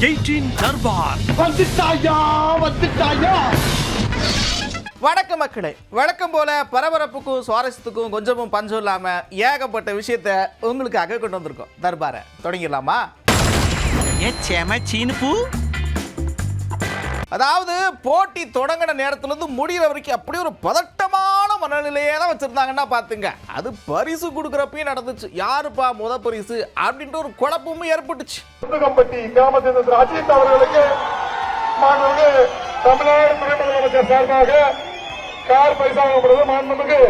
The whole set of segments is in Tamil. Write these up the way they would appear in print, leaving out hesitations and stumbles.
18 தர்பார். வணக்கம் மக்களே, வழக்கம் போல பரபரப்புக்கும் சுவாரஸ்யத்துக்கும் கொஞ்சமும் பஞ்சம் இல்லாம ஏகப்பட்ட விஷயத்த உங்களுக்காக கொண்டு வந்திருக்கோம். தர்பாரை தொடங்கிடலாமா? அதாவது போட்டி தொடங்கின நேரத்துல இருந்து முடிகிற வரைக்கும் அப்படியே ஒரு பதட்டமான மனநிலையே தான் வச்சிருந்தாங்கன்னா பாத்துங்க. அது பரிசு கொடுக்கறப்பயும் நடந்துச்சு. யாருப்பா முத பரிசு அப்படின்ற ஒரு குழப்பமும் ஏற்பட்டுச்சு. புதுகம்பட்டி கிராமத்தில் இருந்த அஜித் அவர்களுக்கு மாண்புமிகு தமிழ்நாடு துணை முதலமைச்சர் சார்பாக கார் பரிசாகப்படுவது. மாண்புமிகு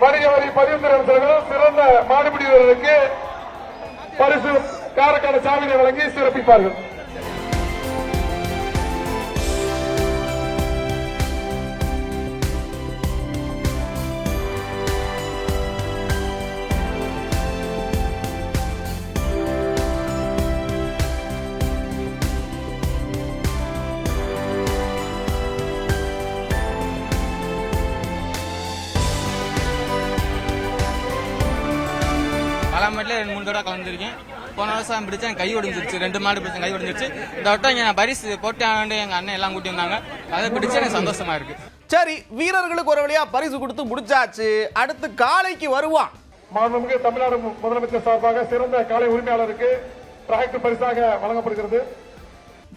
வணிக வரி பதிவுத்துறை அமைச்சர்கள் சிறந்த மாடுபிடி வீரர்களுக்கு பரிசு காருக்கான சாவினை வழங்கி சிறப்பிப்பார்கள். பலாமட்டில் 2-3 தடவை கலந்துருக்கேன். போன வருஷம் பிடிச்சேன், கை ஒடிஞ்சிருச்சு. 2 மாடு பிடிச்சேன், கை ஒடிஞ்சிருச்சு. இந்த வட்டம் இங்கே பரிசு போட்டு ஆண்டு எங்கள் அண்ணன் எல்லாம் கூட்டி வந்தாங்க. அதை பிடிச்சா எனக்கு சந்தோஷமா இருக்கு. சரி, வீரர்களுக்கு ஒரு வழியா பரிசு கொடுத்து முடிச்சாச்சு. அடுத்து காளைக்கு வருவான். மாண்புமிகு தமிழ்நாடு முதலமைச்சர் சார்பாக சிறந்த காளை உரிமையாளருக்கு டிராக்டர் பரிசாக வழங்கப்படுகிறது.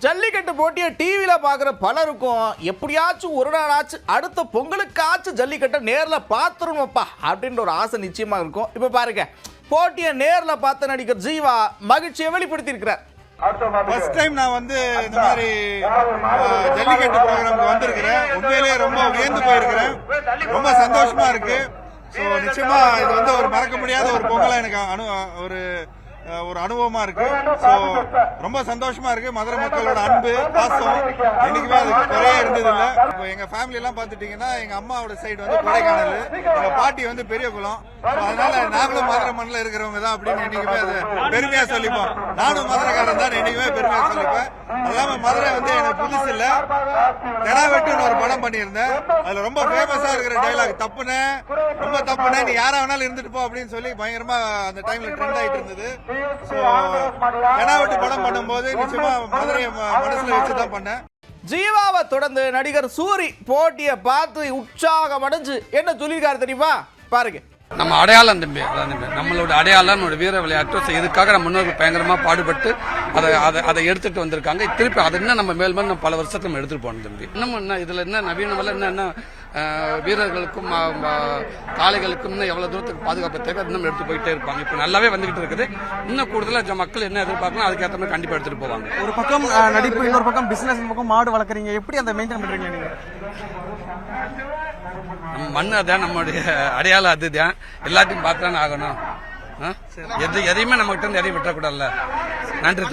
ஜல்லிக்கட்டு போட்டியை டிவியில பாக்குற பலருக்கும் எப்படியாச்சும் ஒரு நாளாச்சும் அடுத்த பொங்கலுக்காச்சும் ஜல்லிக்கட்டை நேர்ல பாத்துருவோம்ப்பா அப்படின்ற ஒரு ஆசை நிச்சயமா இருக்கும். இப்ப பாருங்க, போட்டியை நேர்ல பார்த்த நடிகர் ஜீவா மகிழ்ச்சியை வெளிப்படுத்தி இருக்கிறார். ஃபர்ஸ்ட் டைம் நான் வந்து இந்த மாதிரி ஜல்லிக்கட்டு ப்ரோக்ராமுக்கு வந்திருக்கிறேன். உண்மையிலேயே ரொம்ப வியந்து போயிருக்கிறேன். ரொம்ப சந்தோஷமா இருக்கு. ஸோ நிச்சயமா இது வந்து ஒரு மறக்க முடியாத ஒரு பொங்கலா எனக்கு ஒரு அனுபவமா இருக்கு. ஸோ ரொம்ப சந்தோஷமா இருக்கு. மதுரை மக்களோட அன்பு பாசம் என்னைக்குமே அது குறையே இருந்தது இல்ல. இப்போ எங்க ஃபேமிலி எல்லாம் பாத்துட்டீங்கன்னா எங்க அம்மாவோட சைடு வந்து கொடைக்கானல், எங்க பாட்டி வந்து பெரிய குளம். அதனால நாங்களும் மதுரை மண்ணில் இருக்கிறவங்க தான் அப்படின்னு என்னைக்குமே அது பெருமையா சொல்லிப்போம். நானும் மதுரைக்காரன் தான் என்னைக்குமே பெருமையா சொல்லிப்பேன். அல்லாம மதுரை வந்து எனக்கு புதுசு இல்ல. தெனாவெட்டுன்னு ஒரு படம் பண்ணியிருந்தேன். அதுல ரொம்ப ஃபேமஸா இருக்கிற டைலாக், தப்புனே ரொம்ப தப்புனே, நீ யாரா வேணாலும் இருந்துட்டு போ அப்படின்னு சொல்லி பயங்கரமா அந்த டைம்ல ட்ரெண்ட் ஆயிட்டு இருந்தது. தெனாவெட்டு படம் பண்ணும்போது நிச்சயமா மதுரையை மனசுல வச்சுதான் பண்ணேன். ஜீவாவை தொடர்ந்து நடிகர் சூரி போட்டியை பார்த்து உற்சாகம் அடைஞ்சு என்ன சொல்லியிருக்காரு தெரியுமா? பாருங்க. நம்ம அடையாளம் தம்பி, நம்மளோட அடையாளம், நம்மளோட வீர விளையாட்டு. இதுக்காக நம்ம முன்னோர்கள் பயங்கரமா பாடுபட்டு அதை எடுத்துட்டு வந்திருக்காங்க. திருப்பி அதை இன்னும் நம்ம மேலும் நம்ம பல வருஷத்துல நம்ம எடுத்துட்டு போனோம் தம்பி. இன்னும் என்ன இதுல என்ன நவீன என்ன வீரர்களுக்கும் காளைகளுக்கும் இன்னும் எவ்வளவு தூரத்துக்கு பாதுகாப்பு தேவை இன்னும் எடுத்து போயிட்டே இருப்பாங்க. இப்ப நல்லாவே வந்துகிட்டு இருக்குது. இன்னும் கூடுதலா மக்கள் என்ன எதிர்பார்க்கணும் அதுக்கேற்ற மாதிரி கண்டிப்பா எடுத்துட்டு போவாங்க. ஒரு பக்கம் நடிப்பு, இன்னொரு பக்கம் பிசினஸ், பக்கம் மாடு வளர்க்குறீங்க. எப்படி அந்த மெயின்டைன் பண்றீங்க நீங்க? நம்ம மண்ணு அதான், நம்மளுடைய அடையாளம் அதுதான். எல்லாத்தையும் பார்த்துதான் ஆகணும். எதையுமே நம்ம கிட்ட இருந்து எதையும் விட்டுறக்கூடாதுல்ல. நன்றி.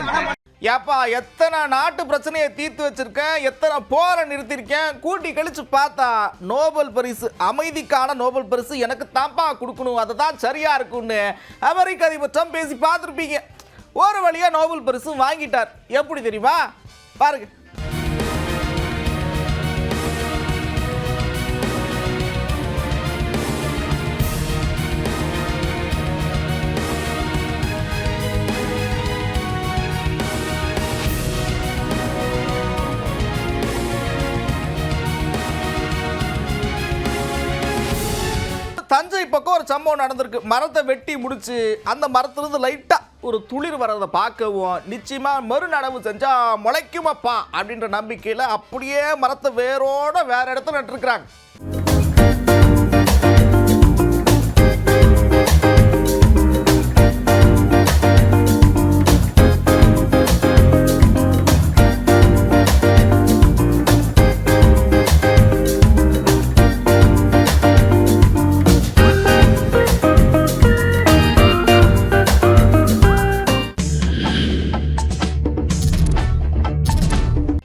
ஏப்பா, எத்தனை நாட்டு பிரச்சனையை தீர்த்து வச்சிருக்கேன், எத்தனை போரை நிறுத்திருக்கேன். கூட்டி கழிச்சு பார்த்தா நோபல் பரிசு, அமைதிக்கான நோபல் பரிசு எனக்கு தாப்பா கொடுக்கணும், அதுதான் சரியா இருக்கும்னு அமெரிக்க அதிபர் ட்ரம்ப் பேசி பார்த்துருப்பீங்க. ஒரு வழியா நோபல் பரிசு வாங்கிட்டார். எப்படி தெரியுமா? பாருங்க. தஞ்சை பக்கம் ஒரு சம்பவம் நடந்திருக்கு. மரத்தை வெட்டி முடிச்சு அந்த மரத்திலிருந்து லைட்டா ஒரு துளிர் வர்றதை பார்க்கவும் நிச்சயமா மறுநடவு செஞ்சா முளைக்குமப்பா அப்படின்ற நம்பிக்கையில அப்படியே மரத்தை வேரோட வேற இடத்துல நட்டுருக்கிறாங்க.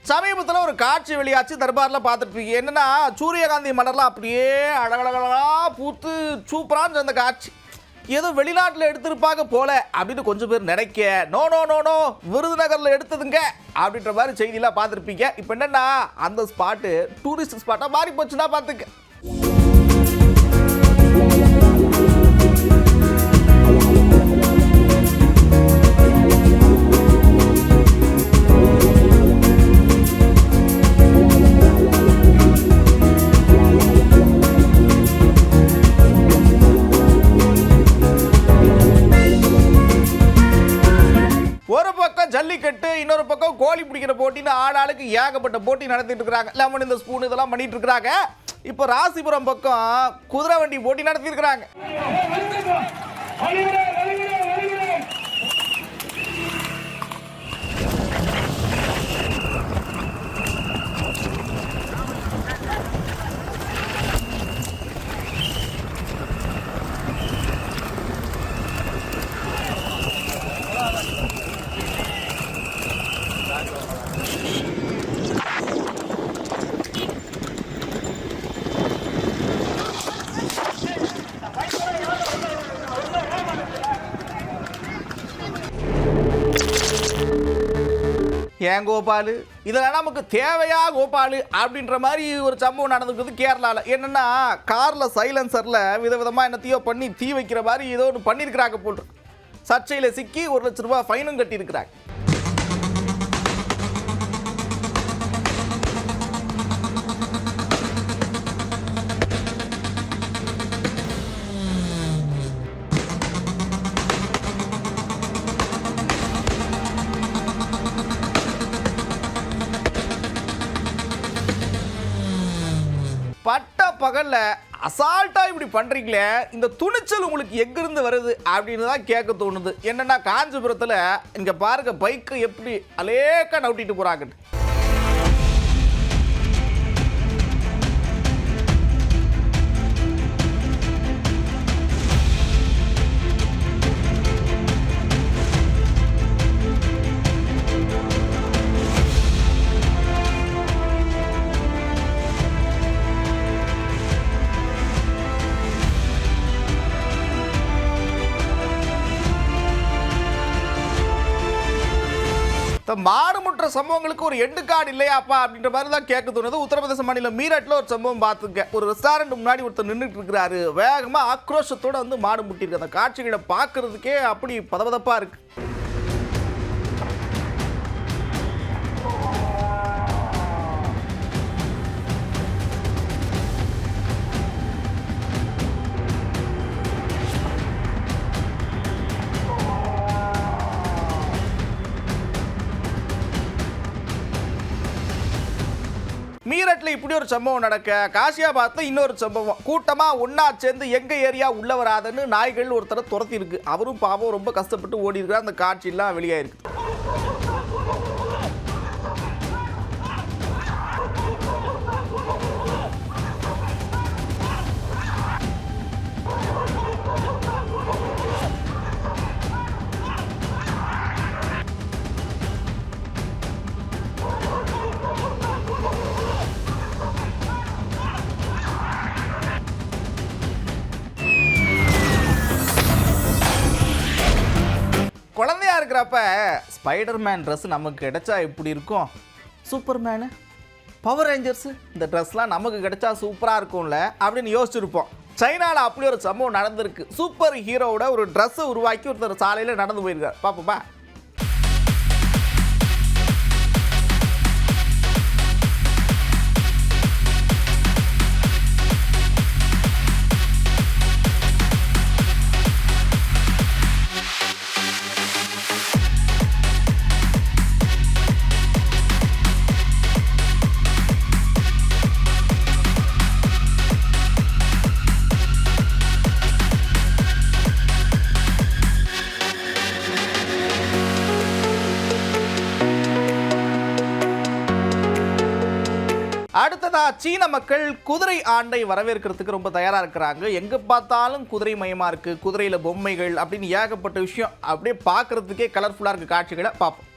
சமீபத்தில் ஒரு காட்சி வெளியாச்சு, தர்பாரில் பார்த்துட்டு என்னன்னா, சூரியகாந்தி மலர்லாம் அப்படியே அழகழகா பூத்து சூப்பரான அந்த காட்சி. ஏதோ வெளிநாட்டில் எடுத்திருப்பாங்க போல அப்படின்னு கொஞ்சம் பேர் நினைக்க, நோ நோ நோ நோ விருதுநகரில் எடுத்ததுங்க அப்படின்ற மாதிரி செய்தியெல்லாம் பார்த்துருப்பீங்க. இப்போ என்னன்னா, அந்த ஸ்பாட்டு டூரிஸ்ட் ஸ்பாட்டாக மாறி போச்சுன்னா பார்த்துக்க. ஒரு பக்கம் ஜல்லிக்கட்டு, இன்னொரு பக்கம் கோழி பிடிக்கிற போட்டின்னு ஆளாளுக்கு ஏகப்பட்ட போட்டி நடத்திட்டு இருக்கிறாங்க. லெமன் இந்த ஸ்பூன் இதெல்லாம் பண்ணிட்டு இருக்கிறாங்க. இப்போ ராசிபுரம் பக்கம் குதிரை வண்டி போட்டி நடத்தியிருக்கிறாங்க. ஏன் கோபாலு, இதெல்லாம் நமக்கு தேவையா கோபாலு அப்படின்ற மாதிரி ஒரு சம்பவம் நடந்துக்குது கேரளாவில். என்னென்னா காரில் சைலன்சரில் விதவிதமாக என்னத்தையோ பண்ணி தீ வைக்கிற மாதிரி ஏதோ ஒன்று பண்ணியிருக்கிறாங்க போல். சர்ச்சையில் சிக்கி 1 லட்ச ரூபா ஃபைனும் கட்டியிருக்கிறாங்க. பட்ட பகல்ல அசால்ட்டா இப்படி பண்றீங்களே, இந்த துணிச்சல் உங்களுக்கு எங்கிருந்து வருது அப்படின்னு தான் கேட்க தோணுது. என்னன்னா காஞ்சிபுரத்தில் இங்க பாருங்க பைக்கை எப்படி அலேக்கா நவுட்டிட்டு போறாங்க. மாடு முற்ற சம்பவங்களுக்கு ஒரு எண்டு கார்டு இல்லையாப்பா அப்படின்ற மாதிரி தான் கேட்க தோணுது. உத்தரப்பிரதேச மாநிலம் மீரட்டில் ஒரு சம்பவம் பார்த்துக்க. ஒரு ரெஸ்டாரண்ட் முன்னாடி ஒருத்தர் நின்றுட்டு இருக்கிறாரு. வேகமாக ஆக்ரோஷத்தோட வந்து மாடு முட்டிருக்கு. அந்த காட்சிகளை பார்க்கறதுக்கே அப்படி பதபதப்பா இருக்கு. மீரட்டில் இப்படி ஒரு சம்பவம் நடக்க, காசியாபாத்தில் இன்னொரு சம்பவம். கூட்டமாக ஒன்றா சேர்ந்து எங்கள் ஏரியா உள்ள வராதுன்னு நாய்கள் ஒருத்தரை துரத்தி இருக்கு. அவரும் பாவம் ரொம்ப கஷ்டப்பட்டு ஓடி இருக்கிறார். அந்த காட்சியெல்லாம் வெளியாயிருக்கு. குழந்தையா இருக்கிறப்ப ஸ்பைடர்மேன் ட்ரெஸ் நமக்கு கிடைச்சா எப்படி இருக்கும், சூப்பர்மேனு, பவர் ரேஞ்சர்ஸு, இந்த ட்ரெஸ்லாம் நமக்கு கிடைச்சா சூப்பராக இருக்கும்ல அப்படின்னு யோசிச்சிருப்போம். சைனாவில் அப்படி ஒரு சம்பவம் நடந்திருக்கு. சூப்பர் ஹீரோவோட ஒரு ட்ரெஸ்ஸை உருவாக்கி ஒருத்தர் சாலையில் நடந்து போயிருக்கார். பார்ப்போமா? அடுத்ததா சீன மக்கள் குதிரை ஆண்டை வரவேற்கிறதுக்கு ரொம்ப தயாரா இருக்கிறாங்க. எங்க பார்த்தாலும் குதிரை மயமா இருக்கு, குதிரையில பொம்மைகள் அப்படின்னு ஏகப்பட்ட விஷயம். அப்படியே பார்க்கறதுக்கே கலர்ஃபுல்லா இருக்கு. காட்சிகளை பார்ப்போம்.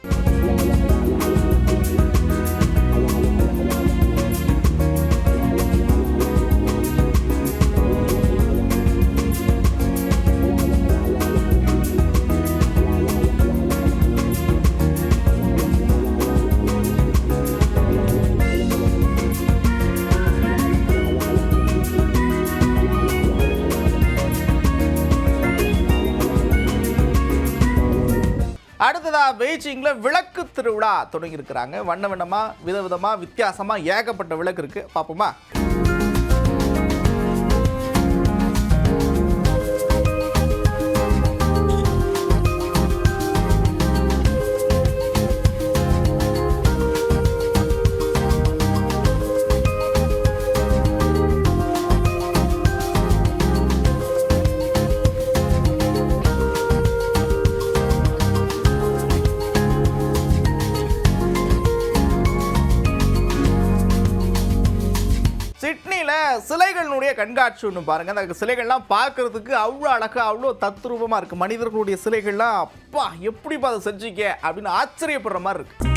அடுத்ததா பெய்ஜிங்ல விளக்கு திருவிழா தொடங்கி இருக்கிறாங்க. வண்ண வண்ணமா விதவிதமா வித்தியாசமா ஏகப்பட்ட விளக்கு இருக்கு. பாப்போமா? சிலைகளுடைய கண்காட்சி ஒன்று பாருங்க. அந்த சிலைகள்லாம் பார்க்கறதுக்கு அவ்வளோ அழகா அவ்வளோ தத்ரூபமாக இருக்கு. மனிதர்களுடைய சிலைகள்லாம் அப்பா எப்படிப்பா அதை செஞ்சீங்க அப்படின்னு ஆச்சரியப்படுற மாதிரி இருக்கு.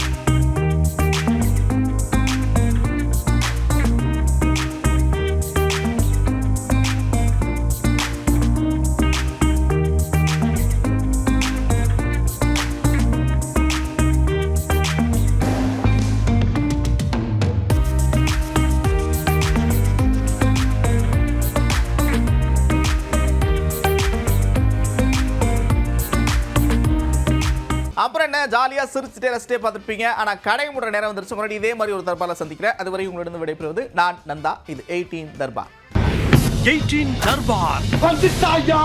அப்புறம் என்ன ஜாலியாக சிரிச்சுட்டே ரசிட்டே பார்த்துருப்பீங்க. ஆனால் கடை முடுற நேரம் வந்துருச்சு. முன்னாடி இதே மாதிரி ஒரு தர்பாரில் சந்திக்கிறேன். அதுவரை உங்களிடம் விடைபெறுவது நான் நந்தா. இது 18 தர்பார். 18 தர்பார் வந்துட்டாயா